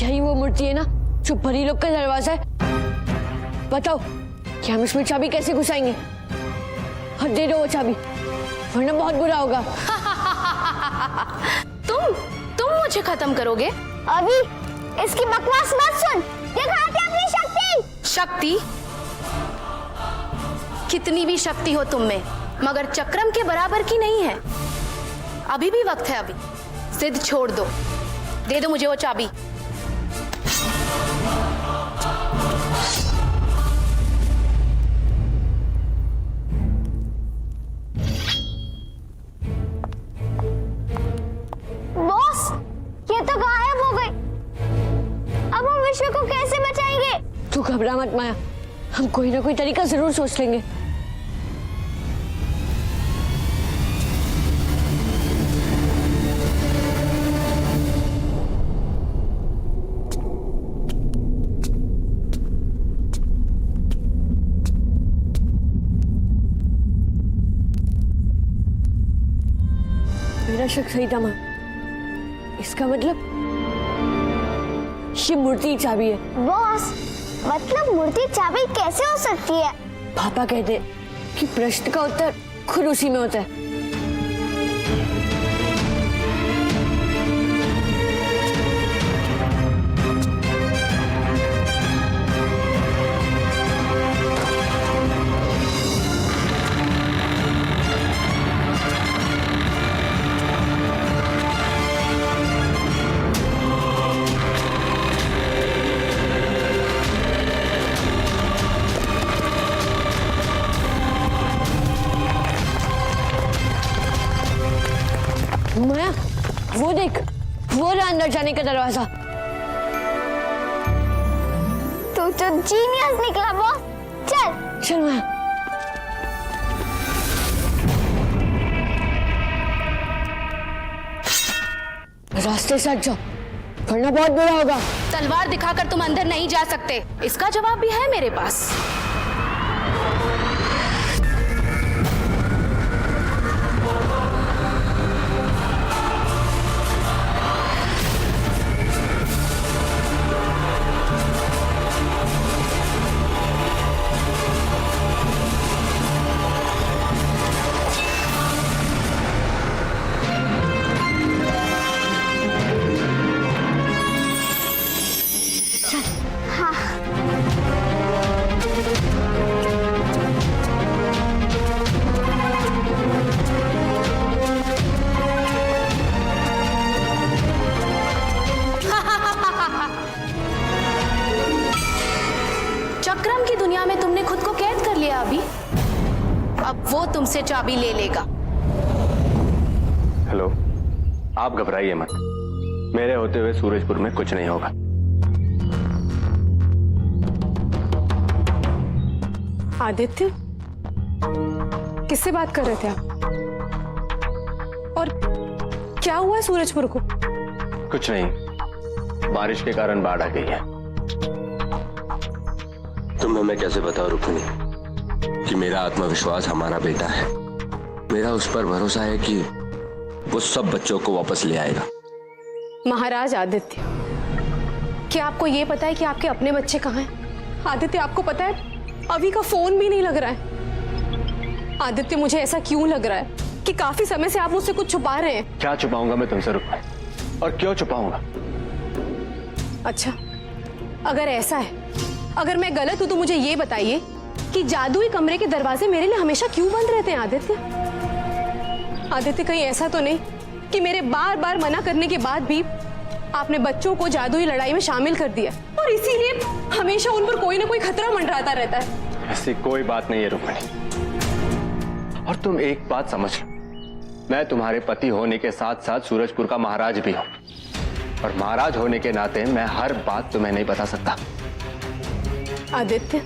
यही वो मूर्ति है ना जो परी लोग का दरवाजा है? बताओ कि हम इसमें चाबी कैसे घुसाएंगे? और दे दो वो चाबी, वरना बहुत बुरा होगा। तुम मुझे खत्म करोगे? अभी इसकी बकवास मत सुन, दिखाते अपनी शक्ति। शक्ति? कितनी भी शक्ति हो तुम में, मगर चक्रम के बराबर की नहीं है। अभी भी वक्त है, अभी जिद छोड़ दो, दे दो मुझे वो चाबी। बॉस, ये तो गायब हो गई। अब हम विश्व को कैसे बचाएंगे? तू घबरा मत माया, हम कोई ना कोई तरीका जरूर सोच लेंगे। मेरा शक सही था मां, इसका मतलब ये मूर्ति चाबी है। बॉस, मतलब मूर्ति चाबी कैसे हो सकती है? पापा कहते कि प्रश्न का उत्तर खुद उसी में होता है। माया, वो देख, वो रहा अंदर जाने का दरवाजा। तू तो जीनियस निकला बॉस। चल चल माया। रास्ते से हट जाओ, वरना बहुत बुरा होगा। तलवार दिखाकर तुम अंदर नहीं जा सकते, इसका जवाब भी है मेरे पास। चक्रम की दुनिया में तुमने खुद को कैद कर लिया अभी, अब वो तुमसे चाबी ले लेगा। हेलो, आप घबराइए मत, मेरे होते हुए सूरजपुर में कुछ नहीं होगा। आदित्य, किससे बात कर रहे थे आप? और क्या हुआ है सूरजपुर को? कुछ नहीं, बारिश के कारण बाढ़ आ गई है। तुम्हें मैं कैसे बताऊं रुक्मिणी कि मेरा आत्मविश्वास हमारा बेटा है। मेरा उस पर भरोसा है कि वो सब बच्चों को वापस ले आएगा। महाराज आदित्य, क्या आपको ये पता है कि आपके अपने बच्चे कहाँ हैं? आदित्य, आपको पता है अभी का फोन भी नहीं लग रहा है। आदित्य, मुझे ऐसा क्यों लग रहा है कि काफी समय से आप मुझसे कुछ छुपा रहे हैं। क्या छुपाऊंगा मैं तुमसे रुक्मिणी, और क्यों छुपाऊंगा? अच्छा, अगर ऐसा है, अगर मैं गलत हूं तो मुझे ये बताइए कि जादुई कमरे के दरवाजे मेरे लिए हमेशा क्यों बंद रहते हैं? आदित्य, आदित्य, कहीं ऐसा तो नहीं कि मेरे बार बार मना करने के बाद भी आपने बच्चों को जादुई लड़ाई में शामिल कर दिया और इसीलिए हमेशा उन पर कोई ना कोई खतरा मंडराता रहता है? ऐसी कोई बात नहीं है रुक्मिणी, और तुम एक बात समझ लो, मैं तुम्हारे पति होने के साथ साथ सूरजपुर का महाराज भी हूं, और महाराज होने के नाते मैं हर बात तुम्हें नहीं बता सकता। आदित्य,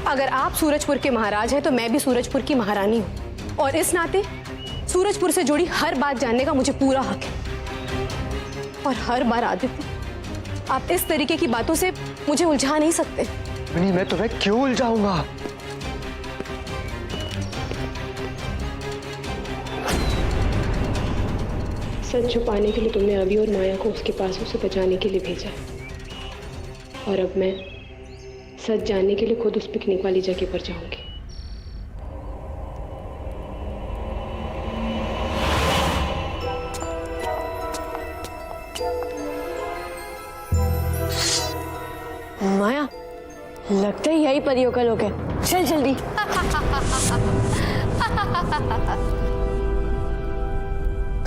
अगर आप सूरजपुर के महाराज हैं तो मैं भी सूरजपुर की महारानी हूं, और इस नाते सूरजपुर से जुड़ी हर बात जानने का मुझे पूरा हक है। और हर बार आदित्य, आप इस तरीके की बातों से मुझे उलझा नहीं सकते। नहीं, मैं तुम्हें क्यों उलझाऊंगा? सच छुपाने के लिए तुमने अभी और माया को उसके पास उसे बचाने के लिए भेजा है, और अब मैं सच जानने के लिए खुद उस पिकनिक वाली जगह पर जाऊंगी। माया, लगता है यही परियों का लोग है। चल जल्दी।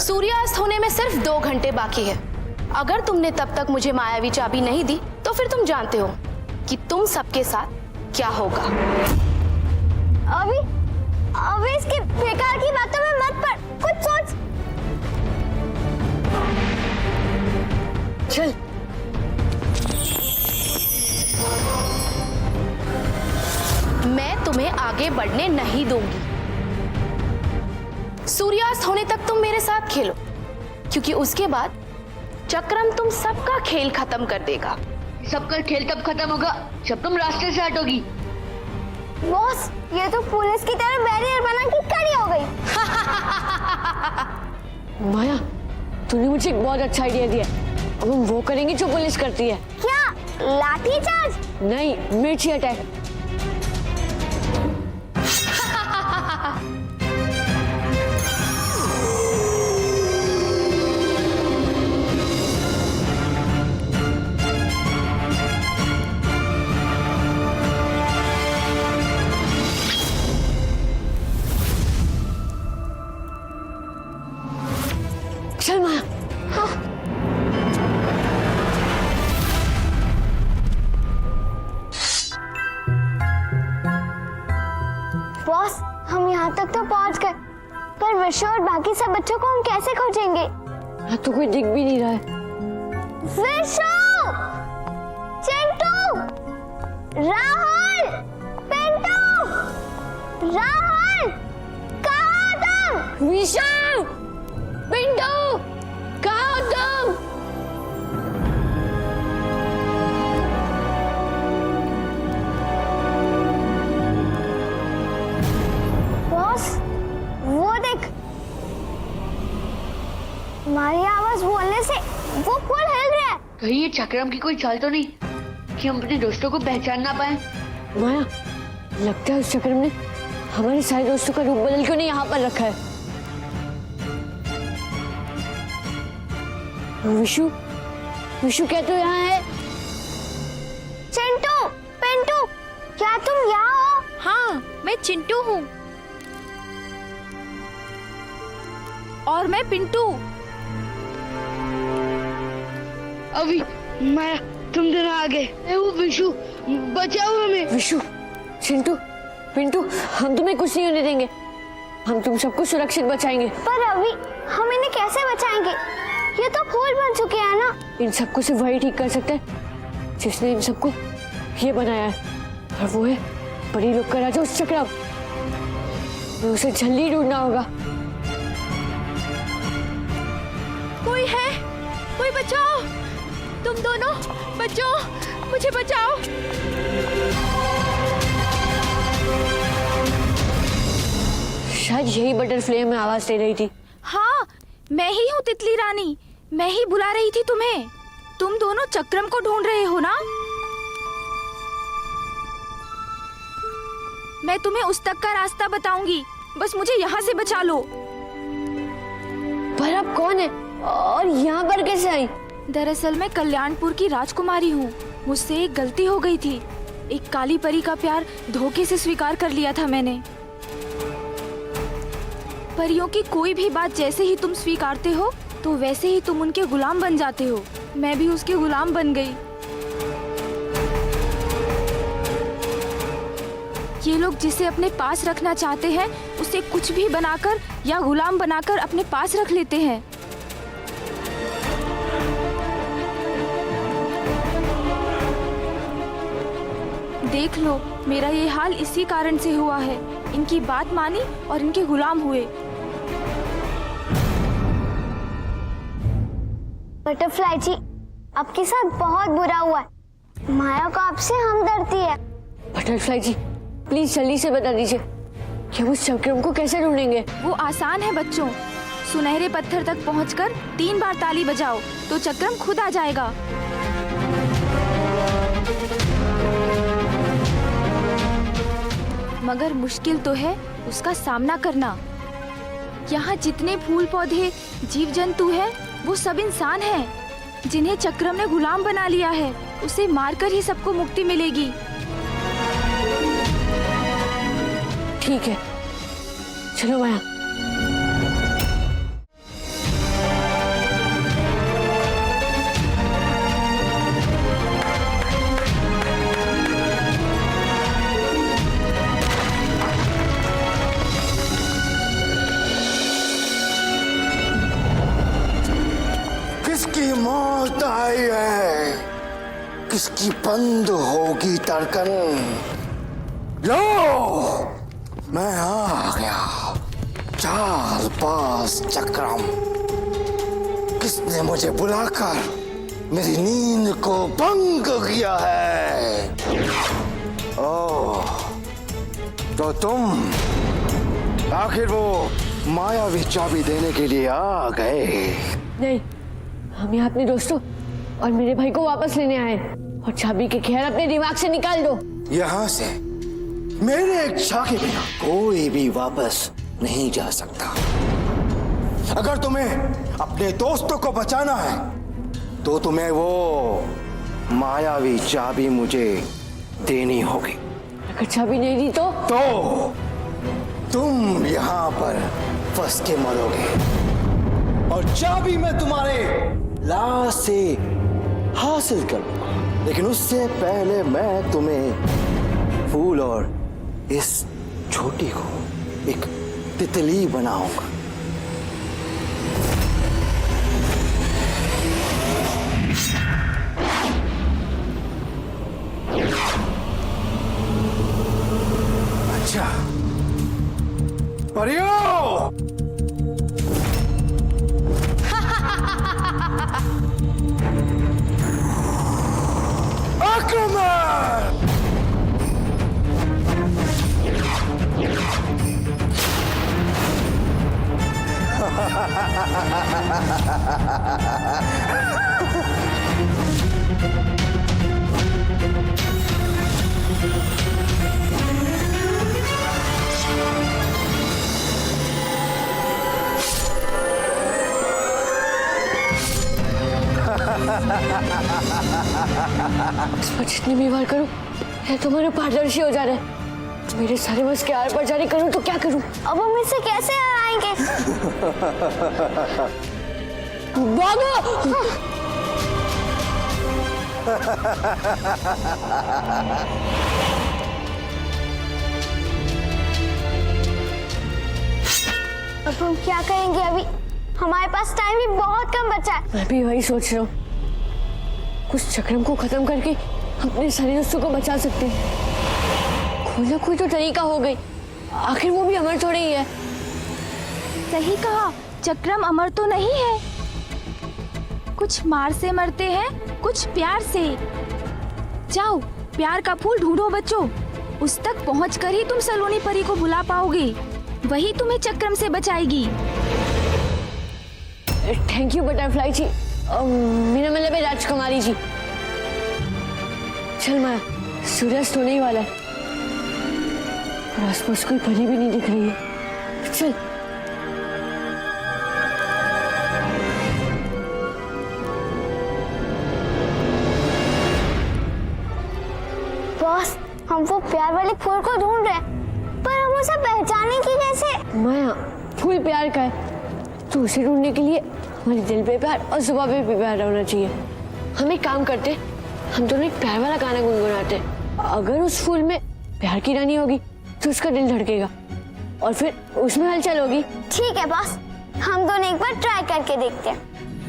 सूर्यास्त होने में सिर्फ 2 घंटे बाकी है। अगर तुमने तब तक मुझे मायावी चाबी नहीं दी तो फिर तुम जानते हो कि तुम सबके साथ क्या होगा। अभी इसकी बेकार की बातों में मत पड़, कुछ सोच। चल। मैं तुम्हें आगे बढ़ने नहीं दूंगी। सूर्यास्त होने तक तुम मेरे साथ खेलो, क्योंकि उसके बाद चक्रम तुम सबका खेल खत्म कर देगा। सबका खेल तब खत्म होगा जब तुम रास्ते से हटोगी। बॉस, ये तो पुलिस की तरह बैरियर बना के खड़ी हो गई। माया, तूने मुझे एक बहुत अच्छा आइडिया दिया। अब हम वो करेंगे जो पुलिस करती है। क्या? लाठी चार्ज? नहीं, मिर्ची अटैक। चल माया। बॉस, हम यहाँ तक तो पहुँच गए, पर विशु और बाकी सब बच्चों को हम कैसे खोजेंगे? यहाँ तो कोई दिख भी नहीं रहा है। विशु, चिंटू, राहुल, पिंटू, राहुल, कहाँ तुम? विशु, पिंटू, कहाँ हो तुम? बॉस, वो देख, हमारी आवाज बोलने से वो पुल हिल रहा है। कहीं ये चक्रम की कोई चाल तो नहीं कि हम अपने दोस्तों को पहचान ना पाए। माया, लगता है उस चक्रम ने हमारे सारे दोस्तों का रूप बदल क्यों नहीं यहाँ पर रखा है। विशु, विशु क्या तू यहाँ है? चिंटू, पिंटू, क्या तुम यहाँ हो? हाँ, मैं चिंटू हूँ। और मैं पिंटू। अभी माया, तुम दोनों आ गए। वो विशु, बचाओ हमें। विशु, चिंटू, पिंटू, हम तुम्हें कुछ नहीं होने देंगे। हम तुम सबको सुरक्षित बचाएंगे। पर अभी हम इन्हें कैसे बचाएंगे? ये तो फूल बन चुके हैं ना। इन सबको सिर्फ वही ठीक कर सकता है जिसने इन सबको ये बनाया है, और वो है परी लोग का राजा उस चक्रम। उसे जल्दी ढूंढना होगा। कोई है? कोई बचाओ! तुम दोनों बचाओ, मुझे बचाओ। शायद यही बटरफ्लाई में आवाज दे रही थी। हाँ, मैं ही हूँ तितली रानी। मैं ही बुला रही थी तुम्हें। तुम दोनों चक्रम को ढूंढ रहे हो ना? मैं तुम्हें उस तक का रास्ता बताऊंगी, बस मुझे यहाँ से बचा लो। पर अब कौन है और यहाँ पर कैसे आई? दरअसल मैं कल्याणपुर की राजकुमारी हूँ। मुझसे एक गलती हो गई थी। एक काली परी का प्यार धोखे से स्वीकार कर लिया था मैंने। परियों की कोई भी बात जैसे ही तुम स्वीकारते हो तो वैसे ही तुम उनके गुलाम बन जाते हो। मैं भी उसके गुलाम बन गई। ये लोग जिसे अपने पास रखना चाहते हैं उसे कुछ भी बनाकर या गुलाम बनाकर अपने पास रख लेते हैं। देख लो, मेरा ये हाल इसी कारण से हुआ है। इनकी बात मानी और इनके गुलाम हुए। बटरफ्लाई जी, आपके साथ बहुत बुरा हुआ है। माया को आपसे हमदर्दी है। बटरफ्लाई जी, प्लीज जल्दी से बता दीजिए कि हम उस चक्रम को कैसे ढूंढेंगे। वो आसान है बच्चों। सुनहरे पत्थर तक पहुंचकर 3 बार ताली बजाओ तो चक्रम खुद आ जाएगा। मगर मुश्किल तो है उसका सामना करना। यहाँ जितने फूल पौधे जीव जंतु हैं, वो सब इंसान हैं जिन्हें चक्रम ने गुलाम बना लिया है। उसे मारकर ही सबको मुक्ति मिलेगी। ठीक है, चलो माया। किसकी मौत आई है, किसकी बंद होगी धड़कन। लो, मैं आ गया। चाल पास चक्रम। किसने मुझे बुलाकर मेरी नींद को भंग किया है? ओह, तो तुम आखिर वो मायावी चाबी देने के लिए आ गए। नहीं, हम यहाँ अपने दोस्तों और मेरे भाई को वापस लेने आए और चाबी के ख्याल अपने दिमाग से निकाल दो। यहाँ से मेरे इच्छा के बिना कोई भी वापस नहीं जा सकता। अगर तुम्हें अपने दोस्तों को बचाना है तो तुम्हें वो मायावी चाबी मुझे देनी होगी। अगर चाबी नहीं दी तो तुम यहाँ पर फंस के मरोगे और चाबी मैं तुम्हारे लाश से हासिल करूंगा। लेकिन उससे पहले मैं तुम्हें फूल और इस छोटी को एक तितली बनाऊंगा। अच्छा, परियों, आक्रमण! जितनी भी बार करूं ये तुम्हारे पारदर्शी हो जा रहे हैं। मेरे सारे बस के आर पार जारी करूं तो क्या करूं? अब हम इसे कैसे हराएंगे? भागो! अब हम क्या करेंगे? अभी हमारे पास टाइम भी बहुत कम बचा है। मैं भी वही सोच रहा हूँ। कुछ चक्रम को खत्म करके अपने सारे दोस्तों को बचा सकते हैं। कोई ना कोई तो तरीका हो गई। आखिर वो भी अमर थोड़े ही है। सही कहा, चक्रम अमर तो नहीं है। कुछ मार से मरते हैं, कुछ प्यार से। जाओ, प्यार का फूल ढूंढो बच्चों। उस तक पहुंचकर ही तुम सलोनी परी को बुला पाओगे। वही तुम्हें चक्रम से बचाएगी। थैंक यू बटरफ्लाई जी। मेरा मतलब है राजकुमारी जी। चल माया, सूर्यास्त होने ही वाला है और आसपास कोई परी भी नहीं दिख रही है। चल। बॉस, हम वो प्यार वाले फूल को ढूंढ रहे हैं, पर हम उसे पहचानेंगे कैसे? माया, फूल प्यार का है तो उसे ढूंढने के लिए हमारे दिल पे प्यार और जुबान पे प्यार होना चाहिए। हम एक काम करते, हम दोनों एक प्यार वाला गाना गुनगुनाते। अगर उस फूल में प्यार की रानी होगी तो उसका दिल धड़केगा और फिर उसमें हलचल होगी। ठीक है बॉस, हम दोनों एक बार ट्राई करके देखते हैं।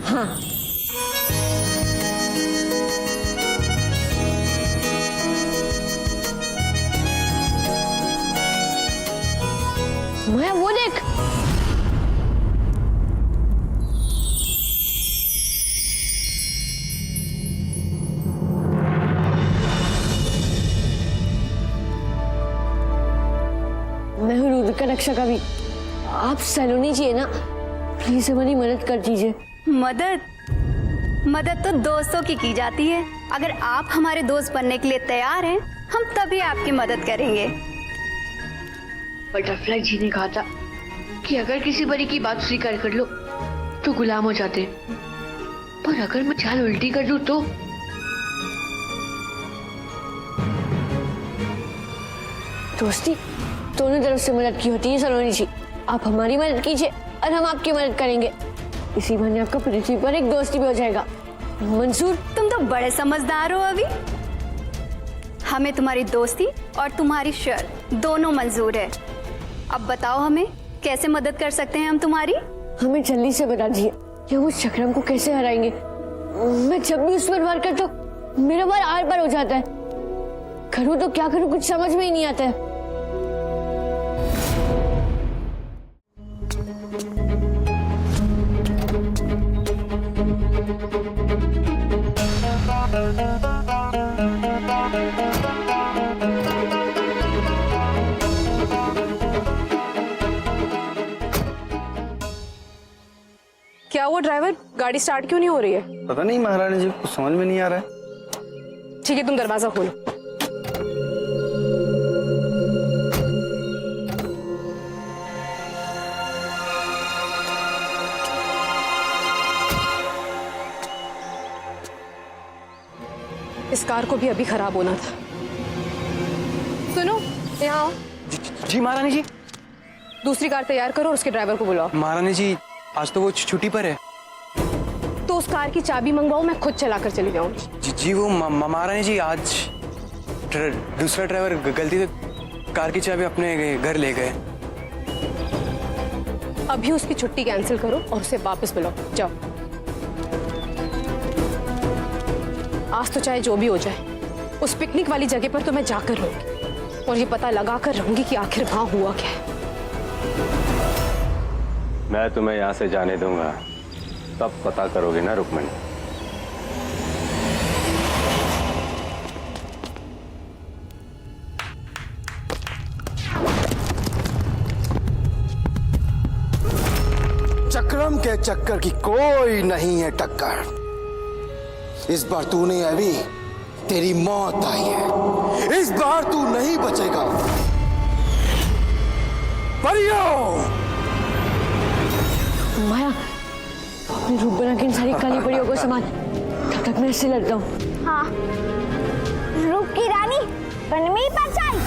हाँ। माया, वो देख। मैं हूँ रुद्र का रक्षा कवि। आप सलोनी जी है ना? प्लीज हमारी मदद कर दीजिए। मदद तो दोस्तों की जाती है। अगर आप हमारे दोस्त बनने के लिए तैयार हैं, हम तभी आपकी मदद करेंगे। बटरफ्लाई जी ने कहा था कि अगर किसी परी की बात स्वीकार कर लो तो गुलाम हो जाते, पर अगर मैं चाल उल्टी कर दूं तो दोस्ती दोनों तरफ से मदद की होती है सलोनी जी। आप हमारी मदद कीजिए और हम आपकी मदद करेंगे। इसी बहाने आपका पृथ्वी पर एक दोस्ती भी हो जाएगा। मंसूर? तुम तो बड़े समझदार हो अभी। हमें तुम्हारी दोस्ती और तुम्हारी शर्त दोनों मंजूर है। अब बताओ हमें कैसे मदद कर सकते हैं हम तुम्हारी? हमें जल्दी से बता दीजिए कि हम उस चक्रम को कैसे हराएंगे। मैं जब भी उस पर वार करता हूँ मेरा वार आर पार हो जाता है। करूँ तो क्या करूँ, कुछ समझ में ही नहीं आता है। क्या हुआ ड्राइवर, गाड़ी स्टार्ट क्यों नहीं हो रही है? पता नहीं महारानी जी, कुछ समझ में नहीं आ रहा है। ठीक है, तुम दरवाजा खोलो। इस कार को भी अभी खराब होना था। सुनो, यहाँ आओ। जी महारानी जी। दूसरी कार तैयार करो और उसके ड्राइवर को बुलाओ। महारानी जी, आज तो वो छुट्टी पर है। तो उस कार की चाबी मंगवाओ, मैं खुद चलाकर चली जाऊंगी। जी वो महारानी जी, आज दूसरा ड्राइवर गलती से कार की चाबी अपने घर ले गए। अभी उसकी छुट्टी कैंसिल करो और उसे वापस बुलाओ। जाओ। आज तो चाहे जो भी हो जाए, उस पिकनिक वाली जगह पर तो मैं जाकर रहूंगी और ये पता लगा कर रहूंगी कि आखिर वहां हुआ क्या है। मैं तुम्हें यहाँ से जाने दूंगा, तब पता करोगे ना रुक्मणी। चक्रम के चक्कर की कोई नहीं है टक्कर। इस बार तू नहीं अभी, तेरी मौत आई है। इस बार तू नहीं बचेगा। परियों! माया, अपने रूप बना के इन सारी काली परियों को संभाल। तब तक मैं इससे लड़ता हूँ। हाँ, रूप की रानी बन में ही पहचान।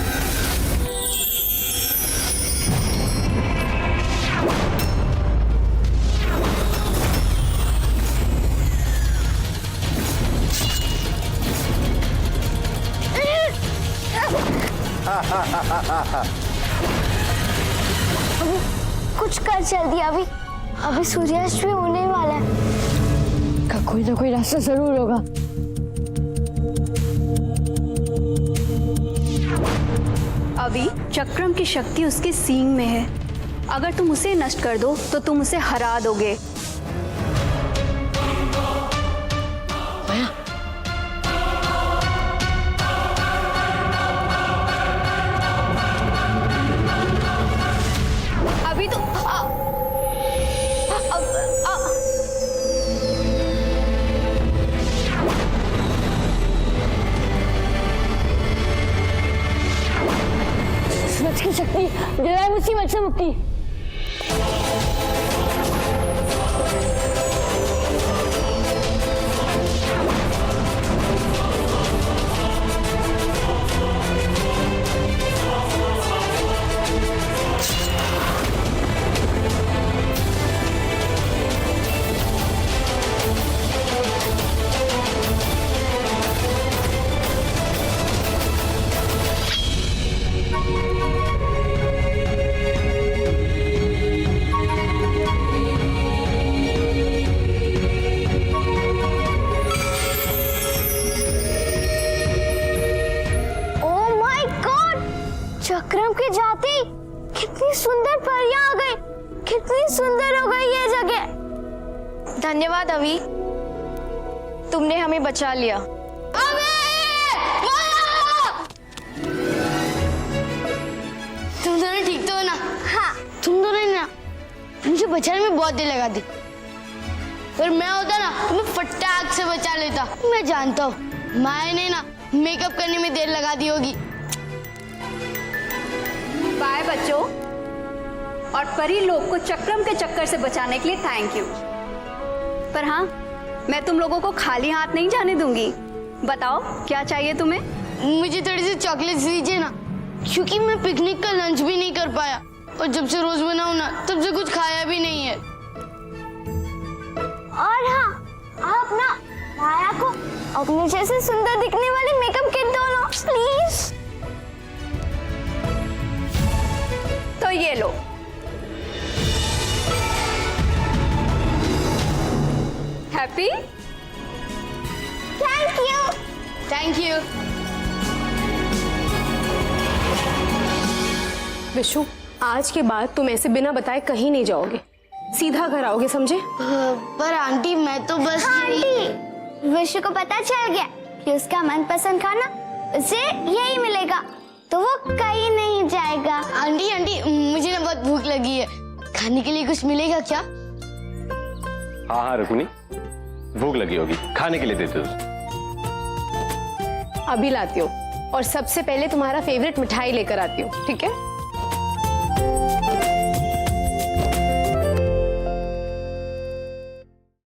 कुछ कर चल दिया अभी सूर्यास्त भी होने वाला है। का कोई ना कोई रास्ता जरूर होगा। अभी चक्रम की शक्ति उसके सींग में है। अगर तुम उसे नष्ट कर दो तो तुम उसे हरा दोगे। माया, अभी तो सूरज की शक्ति दिलाए मुसीबत से मुक्ति। चक्रम के जाते ही कितनी सुंदर परियां आ गई। कितनी सुंदर हो गई ये जगह। धन्यवाद अभी, तुमने हमें बचा लिया। तुम दोनों ठीक तो हो ना? हाँ, तुम दोनों ना मुझे बचाने में बहुत देर लगा दी। फिर मैं होता ना तो मैं फटाक से बचा लेता। मैं जानता हूँ माया ने ना मेकअप करने में देर लगा दी होगी। बाय बच्चों, और परी लोग को चक्रम के चक्कर से बचाने के लिए थैंक यू। पर हाँ, मैं तुम लोगों को खाली हाथ नहीं जाने दूंगी। बताओ क्या चाहिए तुम्हें? मुझे थोड़ी सी चॉकलेट दीजिए ना, क्योंकि मैं पिकनिक का लंच भी नहीं कर पाया और जब से रोज बनाऊं ना तब से कुछ खाया भी नहीं है। और हाँ, आप ना माया को अपने जैसे सुंदर दिखने वाले मेकअप किट दो ना प्लीज। तो ये लो। Happy? Thank you. Thank you. Vishu, आज के बाद तुम ऐसे बिना बताए कहीं नहीं जाओगे, सीधा घर आओगे, समझे? पर आंटी मैं तो बस आंटी, विशु को पता चल गया कि उसका मनपसंद खाना उसे यही मिलेगा, तो वो कहीं नहीं जाएगा। आंटी आंटी मुझे ना बहुत भूख लगी है, खाने के लिए कुछ मिलेगा क्या? हाँ हाँ रुक्मिणी, भूख लगी होगी, खाने के लिए देते हो। अभी लाती हूँ, और सबसे पहले तुम्हारा फेवरेट मिठाई लेकर आती हूँ, ठीक है?